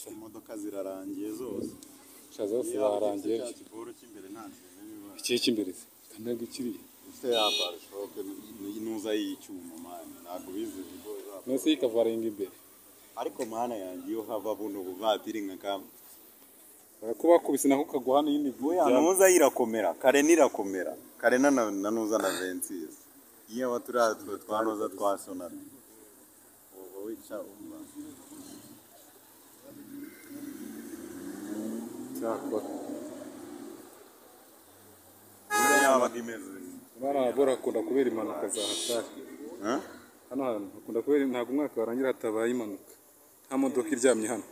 imodoka zirarangiye zose zose zarangiye kiboro cy'imbere nta iki cy'imbere kandi gikiriye ufite yabarishoke nuza y'icyuma mani ntabwo bize bigo nose ikavaringa imbere ariko mana yanjye iyo hava buno buvatiri nka kubakubise nako kaguhana yindi oya nuza irakomera kare nirakomera kare nanuza na ventis iyo abaturage twanoza twasonara ubu wica umba cyakora yaba imeze bana bora kunda kubera impanuka za hatari hano hantu akunda kubera ntabwo umwaka warangira hatabaye impanuka nta modoka iryamye hano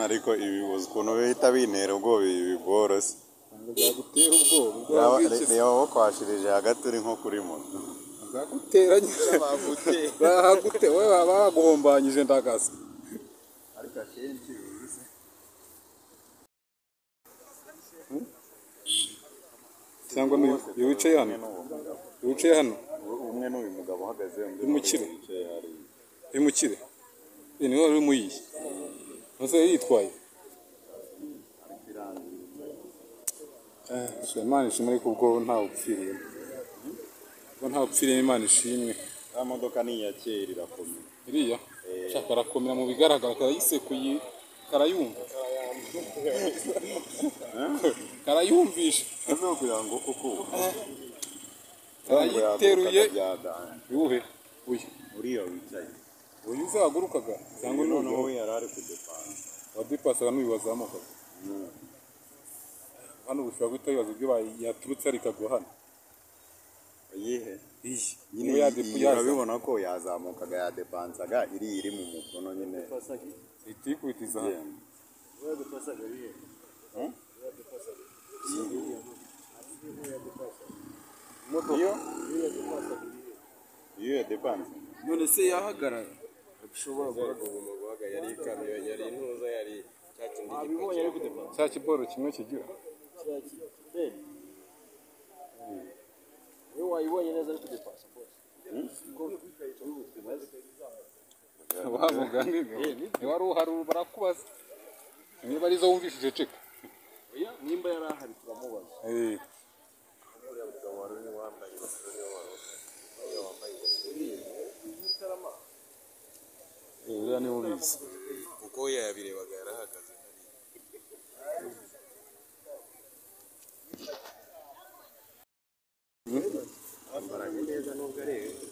ariko ibi ukuntu bihita bintera ubwoba ibi biborosi byagutera ubwoba reba wo kwashirije hagati uri nko kuri moto bwaguteranye bahagute wowe baba baguhombanyije ndagasa ariko akenshi bivuze cyangwa wicaye hano wicaye hano umwe n'uyu mugabo uhagaze umukire umukire niwe wari umuyiye nose yitwaye Imana ishimwe ariko ubwo ntawe upfiriye ubwo ntawe upfiriye Imana ishimwe ya modoka ni iya kera irakomeye iriya shaka arakomera mu bigaragara karayisekuye karayumva karayumvisha azo kugira ngo kuko karayiteruye yuhe uriya wicaye uyu uzahagurukaga cyangwa noneho we yari ari kudepana wadepasaga n'ubibazamukaga hano ushobora guhita wibaza ibyo yaturutse arikagwa hano iyihe nyine urabibona ko yazamukaga yadepansaga iri mu mukono nyine itikubitiza hano iyo yadepanse none se yahagarara bishobora guhagarara yari ikamyo yari intuza yari cya kiboro kimwe kigira wowe wayibonye neza ari kudepasa wavuga niba uhari barakubaza niba arizo wumvishije ceka nimba yari ahari turamubaza uriya niwe ubizi kuko yabirebaga yarahagaze ambaraga neza nubwo arebe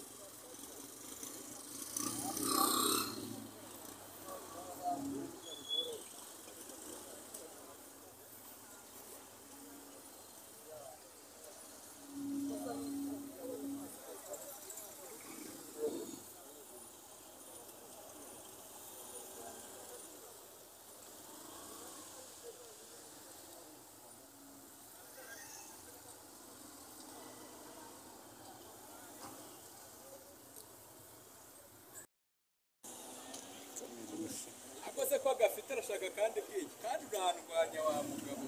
akoze ko gafite arashaka kandi bwiki kandi urandwanya wa mugabo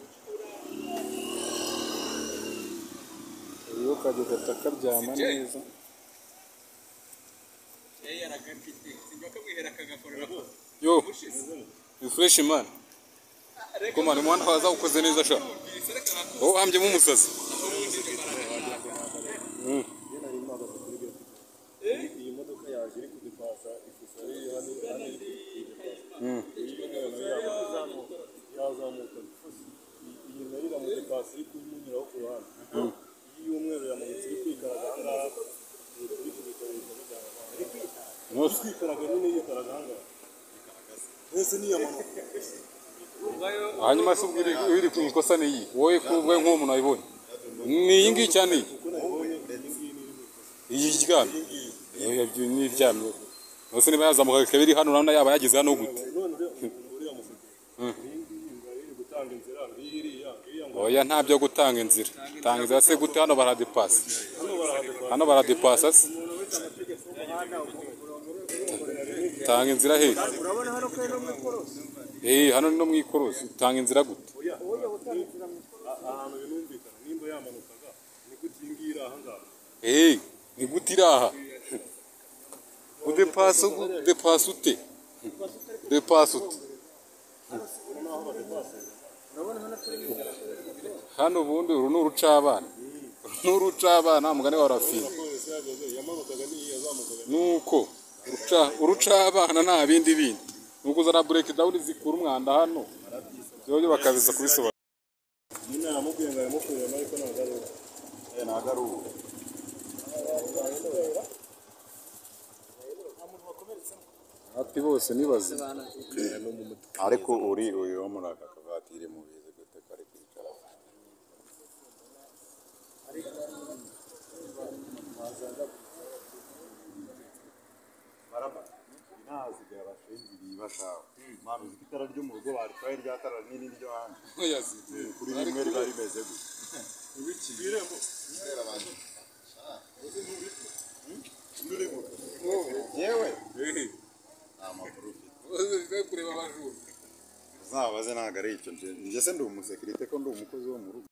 iyo kageze karyama neza yaragafite sinjya kamwihera kagakorera ko yo refresh man komana mwana waza ukoze neza sha wowe hambyemo umusazi iyi modoka yaje iri kudepasa ifisa ari hano yazamuka iyi nayo iramudepasa iri kuyimunyuraho ku ruhande iyi y'umweru yamanutse iri kwikaraga iri kwikaraga nyine yikaraga ahangaha mbese niyamanuka hanyuma se ubwo iri ku ikosa ni iyi wowe kubwe nk'uwo muntu wayibonye ni iyi ngiyi cyane iyi iryamye ni iryamye nose niba yazamuka ikaba iri hano urabona yaba yageze hano gute oya nta byo gutanga inzira tanga inzira se gute hano baradepasa utanga inzira he? urabona hano ko no mu ikorosi Hano ni no mu ikorosi utanga inzira gute? ahantu binumvikana nimba yamanukaga ni gute iyi ngiyi iri aha ngaha Ni gute iri aha? Udepasa ute? Hano ubundi uru ni urucabana. Mugani wa Rafiki. Nuko urucabana nta bindi. Nuko uzana breakdown zikura umwanda hano. Byo bakabiza kubisobanura. nyine yamubwiye ngo yamukurira ariko ntabwo ari we ntabwo ari ubu Ati bose nibaze. ariko uri uyu wo muri aka kavatiri mubizi gute kari kwicara baraba inaziga abashinzi bibashaho manu uzi itara ryo mu rugo baritwaye rya tara nini ryo hanze kuri rimwe riba rimeze gute irembo yewe amakuru ufite uzabaze ntabwo ari icyo njye se ndi umusekirite ko ndi umukozi wo mu rugo